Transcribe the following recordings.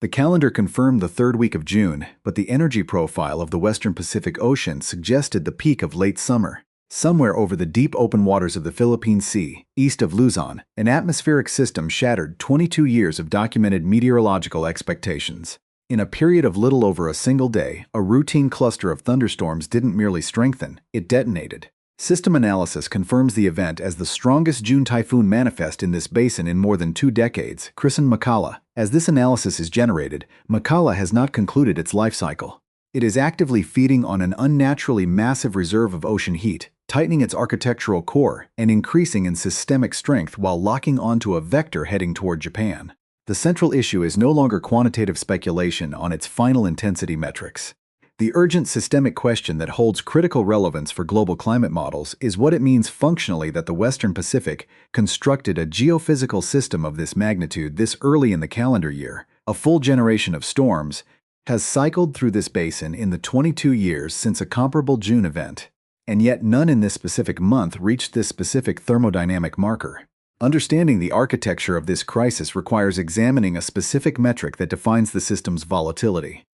The calendar confirmed the third week of June, but the energy profile of the western Pacific Ocean suggested the peak of late summer. Somewhere over the deep open waters of the Philippine Sea, east of Luzon, an atmospheric system shattered 22 years of documented meteorological expectations. In a period of little over a single day, a routine cluster of thunderstorms didn't merely strengthen, it detonated. System analysis confirms the event as the strongest June typhoon manifest in this basin in more than 2 decades, christened Mechala. As this analysis is generated, Mechala has not concluded its life cycle. It is actively feeding on an unnaturally massive reserve of ocean heat, tightening its architectural core and increasing in systemic strength while locking onto a vector heading toward Japan. The central issue is no longer quantitative speculation on its final intensity metrics. The urgent systemic question that holds critical relevance for global climate models is what it means functionally that the Western Pacific constructed a geophysical system of this magnitude this early in the calendar year. A full generation of storms has cycled through this basin in the 22 years since a comparable June event, and yet none in this specific month reached this specific thermodynamic marker. Understanding the architecture of this crisis requires examining a specific metric that defines the system's volatility.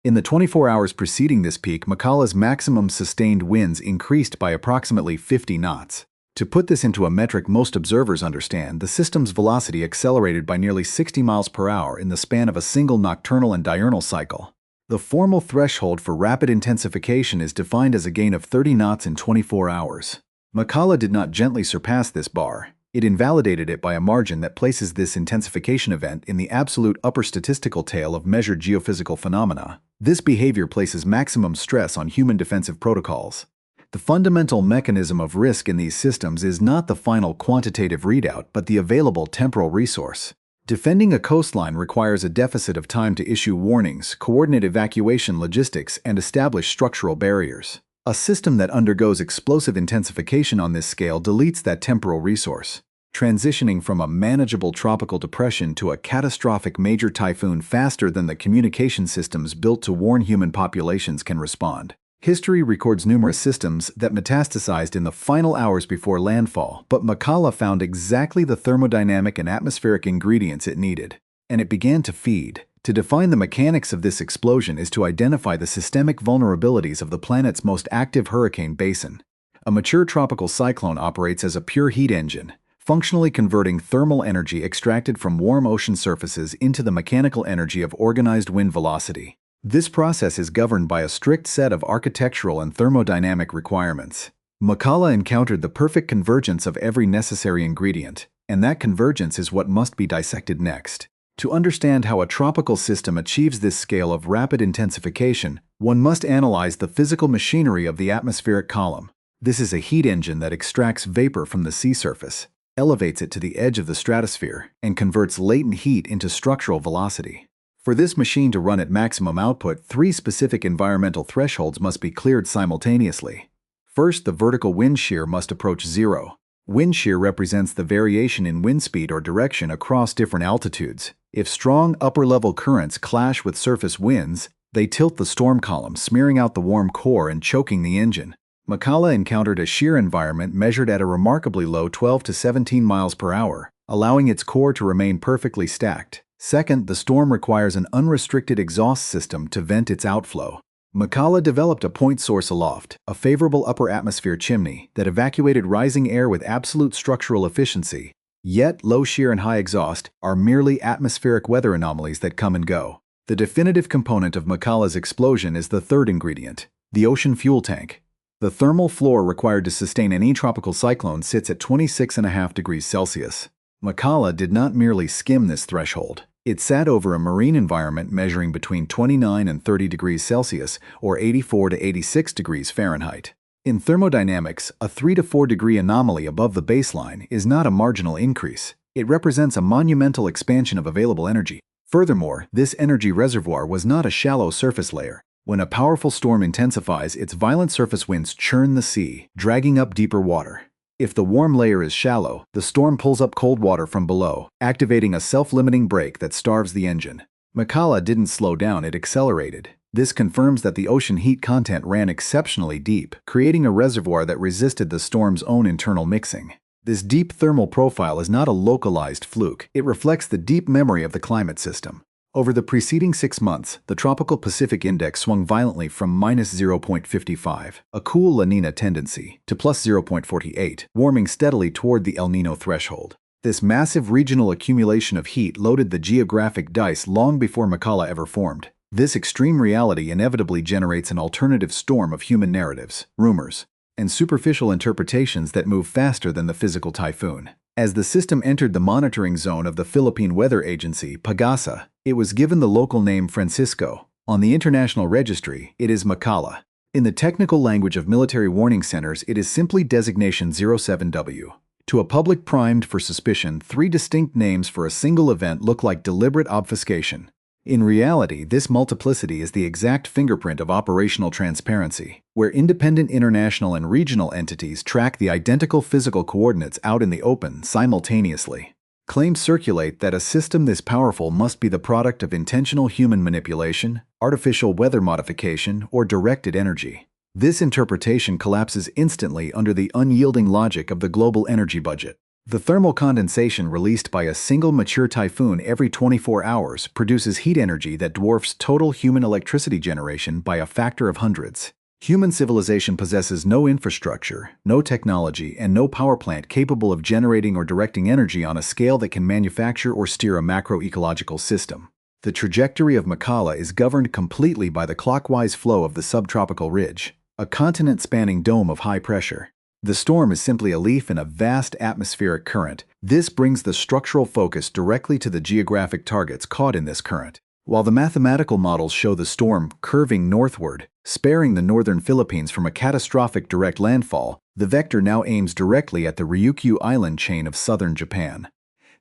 In the 24 hours preceding this peak, Mechala's maximum sustained winds increased by approximately 50 knots. To put this into a metric most observers understand, the system's velocity accelerated by nearly 60 miles per hour in the span of a single nocturnal and diurnal cycle. The formal threshold for rapid intensification is defined as a gain of 30 knots in 24 hours. Mechala did not gently surpass this bar. It invalidated it by a margin that places this intensification event in the absolute upper statistical tail of measured geophysical phenomena. This behavior places maximum stress on human defensive protocols. The fundamental mechanism of risk in these systems is not the final quantitative readout, but the available temporal resource. Defending a coastline requires a deficit of time to issue warnings, coordinate evacuation logistics, and establish structural barriers. A system that undergoes explosive intensification on this scale deletes that temporal resource, transitioning from a manageable tropical depression to a catastrophic major typhoon faster than the communication systems built to warn human populations can respond. History records numerous systems that metastasized in the final hours before landfall, but Mechala found exactly the thermodynamic and atmospheric ingredients it needed, and it began to feed. To define the mechanics of this explosion is to identify the systemic vulnerabilities of the planet's most active hurricane basin. A mature tropical cyclone operates as a pure heat engine, functionally converting thermal energy extracted from warm ocean surfaces into the mechanical energy of organized wind velocity. This process is governed by a strict set of architectural and thermodynamic requirements. Mechala encountered the perfect convergence of every necessary ingredient, and that convergence is what must be dissected next. To understand how a tropical system achieves this scale of rapid intensification, one must analyze the physical machinery of the atmospheric column. This is a heat engine that extracts vapor from the sea surface, elevates it to the edge of the stratosphere, and converts latent heat into structural velocity. For this machine to run at maximum output, 3 specific environmental thresholds must be cleared simultaneously. First, the vertical wind shear must approach zero. Wind shear represents the variation in wind speed or direction across different altitudes. If strong upper-level currents clash with surface winds, they tilt the storm column, smearing out the warm core and choking the engine. Mechala encountered a shear environment measured at a remarkably low 12 to 17 miles per hour, allowing its core to remain perfectly stacked. Second, the storm requires an unrestricted exhaust system to vent its outflow. Mechala developed a point source aloft, a favorable upper atmosphere chimney that evacuated rising air with absolute structural efficiency. Yet, low shear and high exhaust are merely atmospheric weather anomalies that come and go. The definitive component of Mechala's explosion is the third ingredient, the ocean fuel tank. The thermal floor required to sustain any tropical cyclone sits at 26.5 degrees Celsius. Mechala did not merely skim this threshold. It sat over a marine environment measuring between 29 and 30 degrees Celsius or 84 to 86 degrees Fahrenheit. In thermodynamics, a 3 to 4 degree anomaly above the baseline is not a marginal increase. It represents a monumental expansion of available energy. Furthermore, this energy reservoir was not a shallow surface layer. When a powerful storm intensifies, its violent surface winds churn the sea, dragging up deeper water. If the warm layer is shallow, the storm pulls up cold water from below, activating a self-limiting brake that starves the engine. Mechala didn't slow down, it accelerated. This confirms that the ocean heat content ran exceptionally deep, creating a reservoir that resisted the storm's own internal mixing. This deep thermal profile is not a localized fluke. It reflects the deep memory of the climate system. Over the preceding 6 months, the tropical Pacific index swung violently from minus 0.55, a cool La Nina tendency, to plus 0.48, warming steadily toward the El Niño threshold. This massive regional accumulation of heat loaded the geographic dice long before Mechala ever formed. This extreme reality inevitably generates an alternative storm of human narratives, rumors, and superficial interpretations that move faster than the physical typhoon. As the system entered the monitoring zone of the Philippine Weather Agency, PAGASA, it was given the local name Francisco. On the international registry, it is Mechala. In the technical language of military warning centers, it is simply designation 07W. To a public primed for suspicion, 3 distinct names for a single event look like deliberate obfuscation. In reality, this multiplicity is the exact fingerprint of operational transparency, where independent international and regional entities track the identical physical coordinates out in the open simultaneously. Claims circulate that a system this powerful must be the product of intentional human manipulation, artificial weather modification, or directed energy. This interpretation collapses instantly under the unyielding logic of the global energy budget. The thermal condensation released by a single mature typhoon every 24 hours produces heat energy that dwarfs total human electricity generation by a factor of hundreds. Human civilization possesses no infrastructure, no technology, and no power plant capable of generating or directing energy on a scale that can manufacture or steer a macroecological system. The trajectory of Mechala is governed completely by the clockwise flow of the subtropical ridge, a continent-spanning dome of high pressure. The storm is simply a leaf in a vast atmospheric current. This brings the structural focus directly to the geographic targets caught in this current. While the mathematical models show the storm curving northward, sparing the northern Philippines from a catastrophic direct landfall, the vector now aims directly at the Ryukyu Island chain of southern Japan.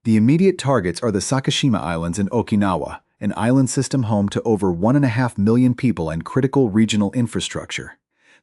The immediate targets are the Sakishima Islands and Okinawa, an island system home to over 1.5 million people and critical regional infrastructure.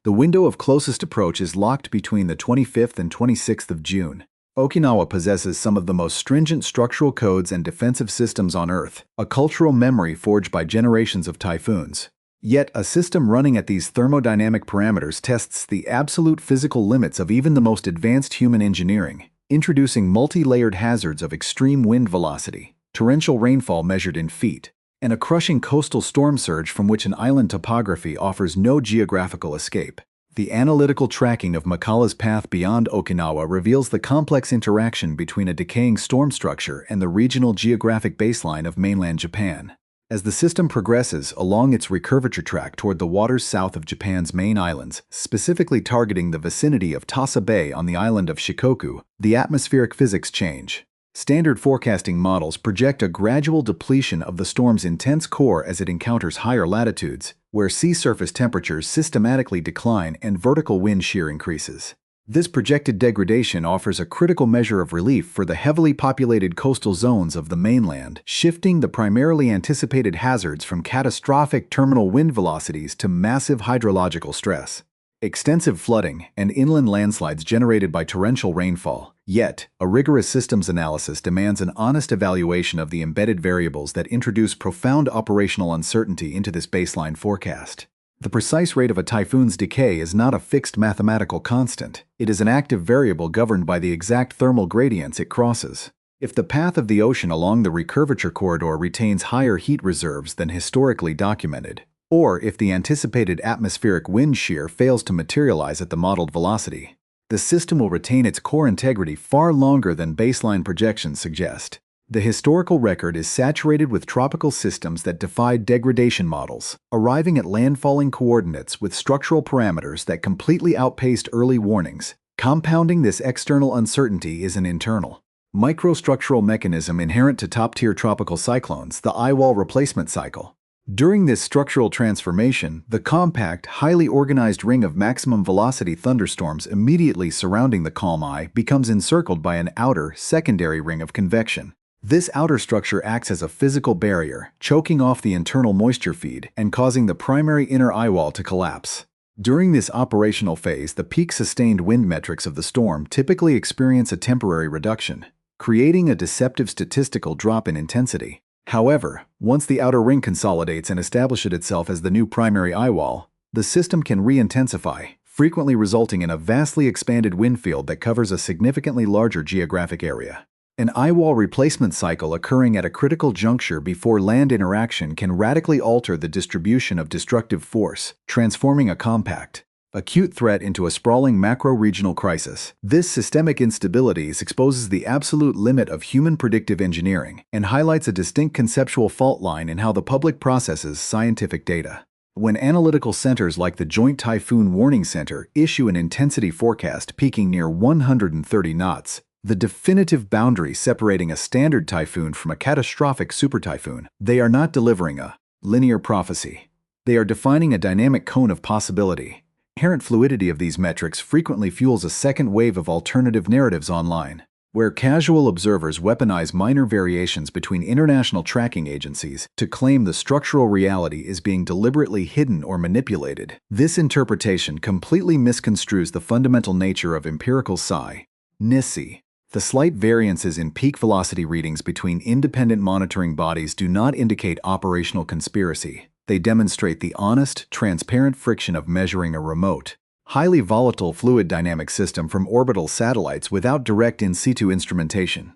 The window of closest approach is locked between the 25th and 26th of June. Okinawa possesses some of the most stringent structural codes and defensive systems on Earth, a cultural memory forged by generations of typhoons. Yet, a system running at these thermodynamic parameters tests the absolute physical limits of even the most advanced human engineering, introducing multi-layered hazards of extreme wind velocity, torrential rainfall measured in feet, and a crushing coastal storm surge from which an island topography offers no geographical escape. The analytical tracking of Mechala's path beyond Okinawa reveals the complex interaction between a decaying storm structure and the regional geographic baseline of mainland Japan. As the system progresses along its recurvature track toward the waters south of Japan's main islands, specifically targeting the vicinity of Tasa Bay on the island of Shikoku, the atmospheric physics change. Standard forecasting models project a gradual depletion of the storm's intense core as it encounters higher latitudes, where sea surface temperatures systematically decline and vertical wind shear increases. This projected degradation offers a critical measure of relief for the heavily populated coastal zones of the mainland, shifting the primarily anticipated hazards from catastrophic terminal wind velocities to massive hydrological stress. Extensive flooding and inland landslides generated by torrential rainfall. Yet, a rigorous systems analysis demands an honest evaluation of the embedded variables that introduce profound operational uncertainty into this baseline forecast. The precise rate of a typhoon's decay is not a fixed mathematical constant. It is an active variable governed by the exact thermal gradients it crosses. If the path of the ocean along the recurvature corridor retains higher heat reserves than historically documented, or if the anticipated atmospheric wind shear fails to materialize at the modeled velocity, the system will retain its core integrity far longer than baseline projections suggest. The historical record is saturated with tropical systems that defied degradation models, arriving at landfalling coordinates with structural parameters that completely outpaced early warnings. Compounding this external uncertainty is an internal, microstructural mechanism inherent to top-tier tropical cyclones, the eye-wall replacement cycle. During this structural transformation, the compact, highly organized ring of maximum velocity thunderstorms immediately surrounding the calm eye becomes encircled by an outer, secondary ring of convection. This outer structure acts as a physical barrier, choking off the internal moisture feed and causing the primary inner eye wall to collapse. During this operational phase, the peak sustained wind metrics of the storm typically experience a temporary reduction, creating a deceptive statistical drop in intensity. However, once the outer ring consolidates and establishes itself as the new primary eye wall, the system can re-intensify, frequently resulting in a vastly expanded wind field that covers a significantly larger geographic area. An eye-wall replacement cycle occurring at a critical juncture before land interaction can radically alter the distribution of destructive force, transforming a compact, acute threat into a sprawling macro-regional crisis. This systemic instability exposes the absolute limit of human predictive engineering and highlights a distinct conceptual fault line in how the public processes scientific data. When analytical centers like the Joint Typhoon Warning Center issue an intensity forecast peaking near 130 knots, the definitive boundary separating a standard typhoon from a catastrophic supertyphoon, they are not delivering a linear prophecy. They are defining a dynamic cone of possibility. Inherent fluidity of these metrics frequently fuels a second wave of alternative narratives online, where casual observers weaponize minor variations between international tracking agencies to claim the structural reality is being deliberately hidden or manipulated. This interpretation completely misconstrues the fundamental nature of empirical NISI. The slight variances in peak velocity readings between independent monitoring bodies do not indicate operational conspiracy. They demonstrate the honest, transparent friction of measuring a remote, highly volatile fluid dynamic system from orbital satellites without direct in situ instrumentation.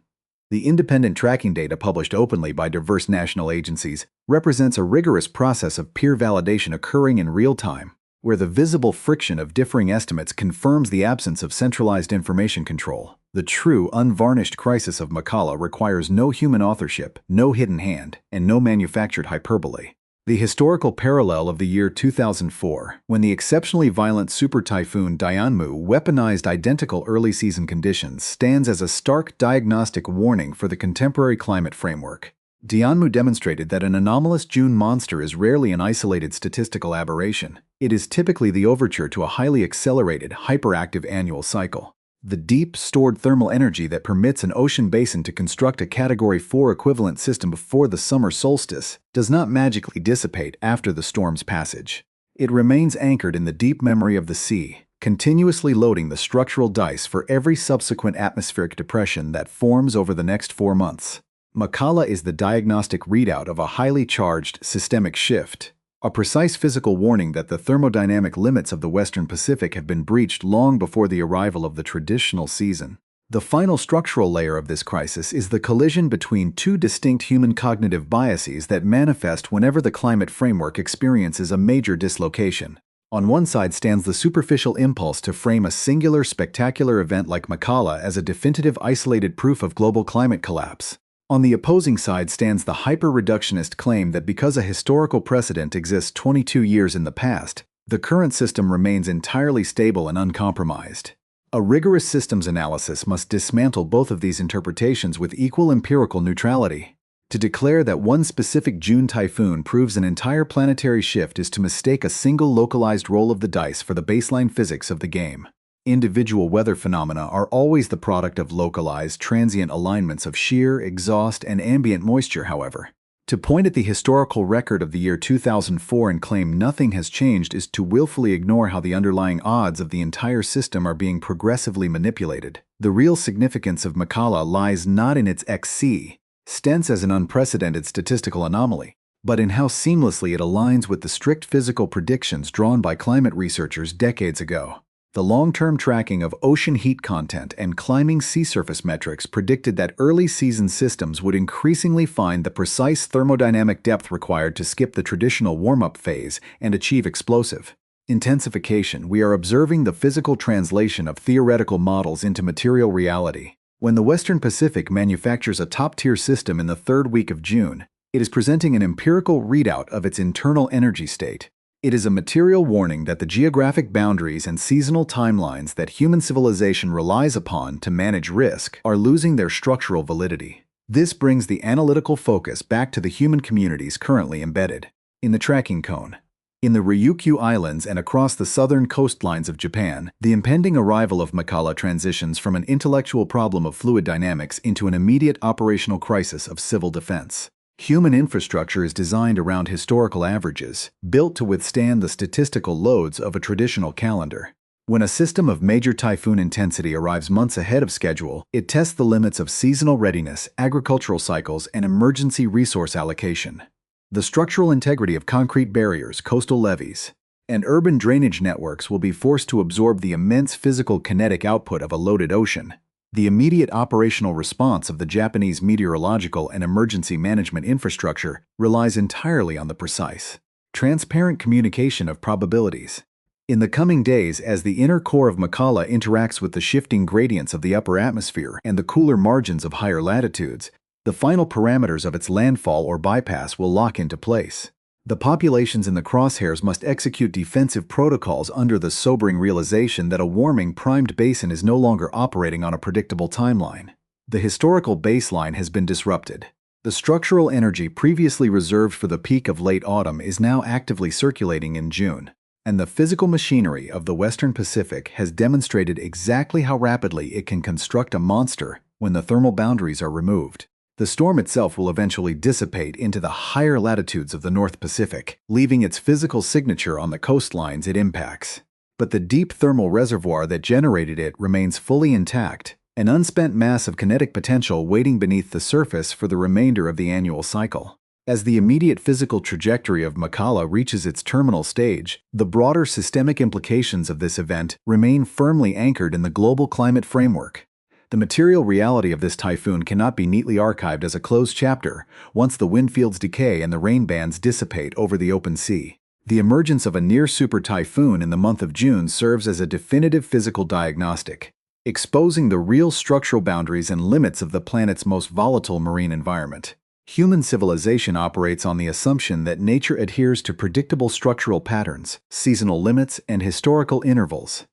The independent tracking data published openly by diverse national agencies represents a rigorous process of peer validation occurring in real time, where the visible friction of differing estimates confirms the absence of centralized information control. The true, unvarnished crisis of Mechala requires no human authorship, no hidden hand, and no manufactured hyperbole. The historical parallel of the year 2004, when the exceptionally violent super typhoon Dianmu weaponized identical early-season conditions, stands as a stark diagnostic warning for the contemporary climate framework. Dianmu demonstrated that an anomalous June monster is rarely an isolated statistical aberration. It is typically the overture to a highly accelerated, hyperactive annual cycle. The deep, stored thermal energy that permits an ocean basin to construct a Category 4 equivalent system before the summer solstice does not magically dissipate after the storm's passage. It remains anchored in the deep memory of the sea, continuously loading the structural dice for every subsequent atmospheric depression that forms over the next 4 months. Mechala is the diagnostic readout of a highly charged systemic shift, a precise physical warning that the thermodynamic limits of the Western Pacific have been breached long before the arrival of the traditional season. The final structural layer of this crisis is the collision between two distinct human cognitive biases that manifest whenever the climate framework experiences a major dislocation. On one side stands the superficial impulse to frame a singular spectacular event like Mechala as a definitive isolated proof of global climate collapse. On the opposing side stands the hyper-reductionist claim that because a historical precedent exists 22 years in the past, the current system remains entirely stable and uncompromised. A rigorous systems analysis must dismantle both of these interpretations with equal empirical neutrality. To declare that one specific June typhoon proves an entire planetary shift is to mistake a single localized roll of the dice for the baseline physics of the game. Individual weather phenomena are always the product of localized, transient alignments of shear, exhaust, and ambient moisture, however. To point at the historical record of the year 2004 and claim nothing has changed is to willfully ignore how the underlying odds of the entire system are being progressively manipulated. The real significance of Mechala lies not in its XC, stance as an unprecedented statistical anomaly, but in how seamlessly it aligns with the strict physical predictions drawn by climate researchers decades ago. The long-term tracking of ocean heat content and climbing sea surface metrics predicted that early-season systems would increasingly find the precise thermodynamic depth required to skip the traditional warm-up phase and achieve explosive intensification. We are observing the physical translation of theoretical models into material reality. When the Western Pacific manufactures a top-tier system in the third week of June, it is presenting an empirical readout of its internal energy state. It is a material warning that the geographic boundaries and seasonal timelines that human civilization relies upon to manage risk are losing their structural validity. This brings the analytical focus back to the human communities currently embedded in the tracking cone. In the Ryukyu Islands and across the southern coastlines of Japan, the impending arrival of Mechala transitions from an intellectual problem of fluid dynamics into an immediate operational crisis of civil defense. Human infrastructure is designed around historical averages, built to withstand the statistical loads of a traditional calendar. When a system of major typhoon intensity arrives months ahead of schedule, it tests the limits of seasonal readiness, agricultural cycles, and emergency resource allocation. The structural integrity of concrete barriers, coastal levees, and urban drainage networks will be forced to absorb the immense physical kinetic output of a loaded ocean. The immediate operational response of the Japanese meteorological and emergency management infrastructure relies entirely on the precise, transparent communication of probabilities. In the coming days, as the inner core of Mechala interacts with the shifting gradients of the upper atmosphere and the cooler margins of higher latitudes, the final parameters of its landfall or bypass will lock into place. The populations in the crosshairs must execute defensive protocols under the sobering realization that a warming primed basin is no longer operating on a predictable timeline. The historical baseline has been disrupted. The structural energy previously reserved for the peak of late autumn is now actively circulating in June, and the physical machinery of the Western Pacific has demonstrated exactly how rapidly it can construct a monster when the thermal boundaries are removed. The storm itself will eventually dissipate into the higher latitudes of the North Pacific, leaving its physical signature on the coastlines it impacts. But the deep thermal reservoir that generated it remains fully intact, an unspent mass of kinetic potential waiting beneath the surface for the remainder of the annual cycle. As the immediate physical trajectory of Mechala reaches its terminal stage, the broader systemic implications of this event remain firmly anchored in the global climate framework. The material reality of this typhoon cannot be neatly archived as a closed chapter once the wind fields decay and the rain bands dissipate over the open sea. The emergence of a near-super typhoon in the month of June serves as a definitive physical diagnostic, exposing the real structural boundaries and limits of the planet's most volatile marine environment. Human civilization operates on the assumption that nature adheres to predictable structural patterns, seasonal limits, and historical intervals.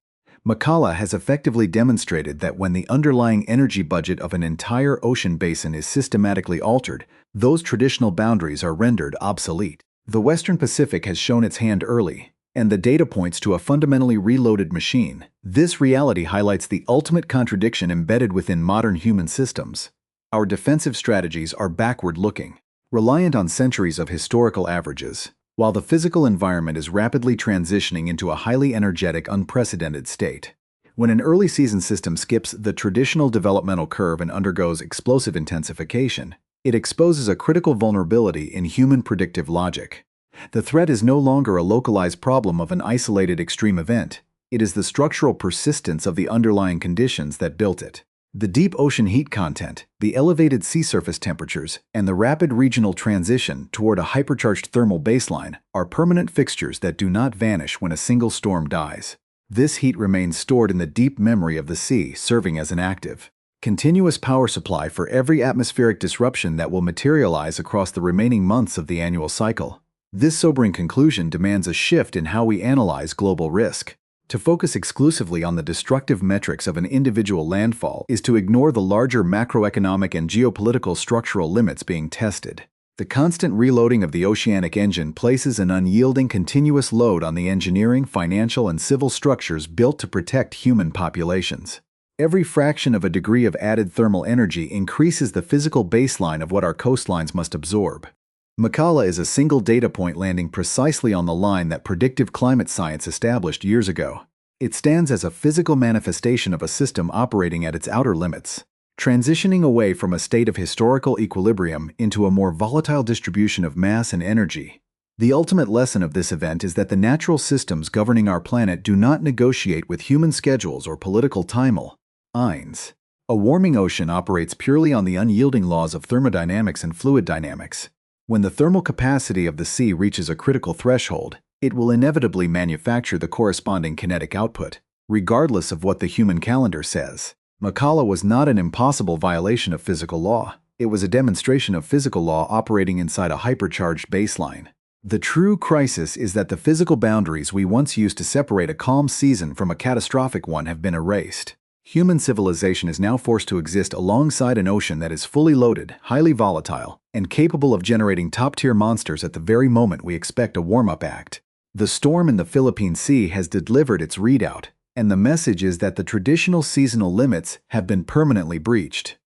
Mechala has effectively demonstrated that when the underlying energy budget of an entire ocean basin is systematically altered, those traditional boundaries are rendered obsolete. The Western Pacific has shown its hand early, and the data points to a fundamentally reloaded machine. This reality highlights the ultimate contradiction embedded within modern human systems. Our defensive strategies are backward-looking, reliant on centuries of historical averages, while the physical environment is rapidly transitioning into a highly energetic, unprecedented state. When an early season system skips the traditional developmental curve and undergoes explosive intensification, it exposes a critical vulnerability in human predictive logic. The threat is no longer a localized problem of an isolated extreme event. It is the structural persistence of the underlying conditions that built it. The deep ocean heat content, the elevated sea surface temperatures, and the rapid regional transition toward a hypercharged thermal baseline are permanent fixtures that do not vanish when a single storm dies. This heat remains stored in the deep memory of the sea, serving as an active, continuous power supply for every atmospheric disruption that will materialize across the remaining months of the annual cycle. This sobering conclusion demands a shift in how we analyze global risk. To focus exclusively on the destructive metrics of an individual landfall is to ignore the larger macroeconomic and geopolitical structural limits being tested. The constant reloading of the oceanic engine places an unyielding continuous load on the engineering, financial, and civil structures built to protect human populations. Every fraction of a degree of added thermal energy increases the physical baseline of what our coastlines must absorb. Mechala is a single data point landing precisely on the line that predictive climate science established years ago. It stands as a physical manifestation of a system operating at its outer limits, transitioning away from a state of historical equilibrium into a more volatile distribution of mass and energy. The ultimate lesson of this event is that the natural systems governing our planet do not negotiate with human schedules or political timelines. A warming ocean operates purely on the unyielding laws of thermodynamics and fluid dynamics. When the thermal capacity of the sea reaches a critical threshold, it will inevitably manufacture the corresponding kinetic output, regardless of what the human calendar says. Mechala was not an impossible violation of physical law. It was a demonstration of physical law operating inside a hypercharged baseline. The true crisis is that the physical boundaries we once used to separate a calm season from a catastrophic one have been erased. Human civilization is now forced to exist alongside an ocean that is fully loaded, highly volatile, and capable of generating top-tier monsters at the very moment we expect a warm-up act. The storm in the Philippine Sea has delivered its readout, and the message is that the traditional seasonal limits have been permanently breached.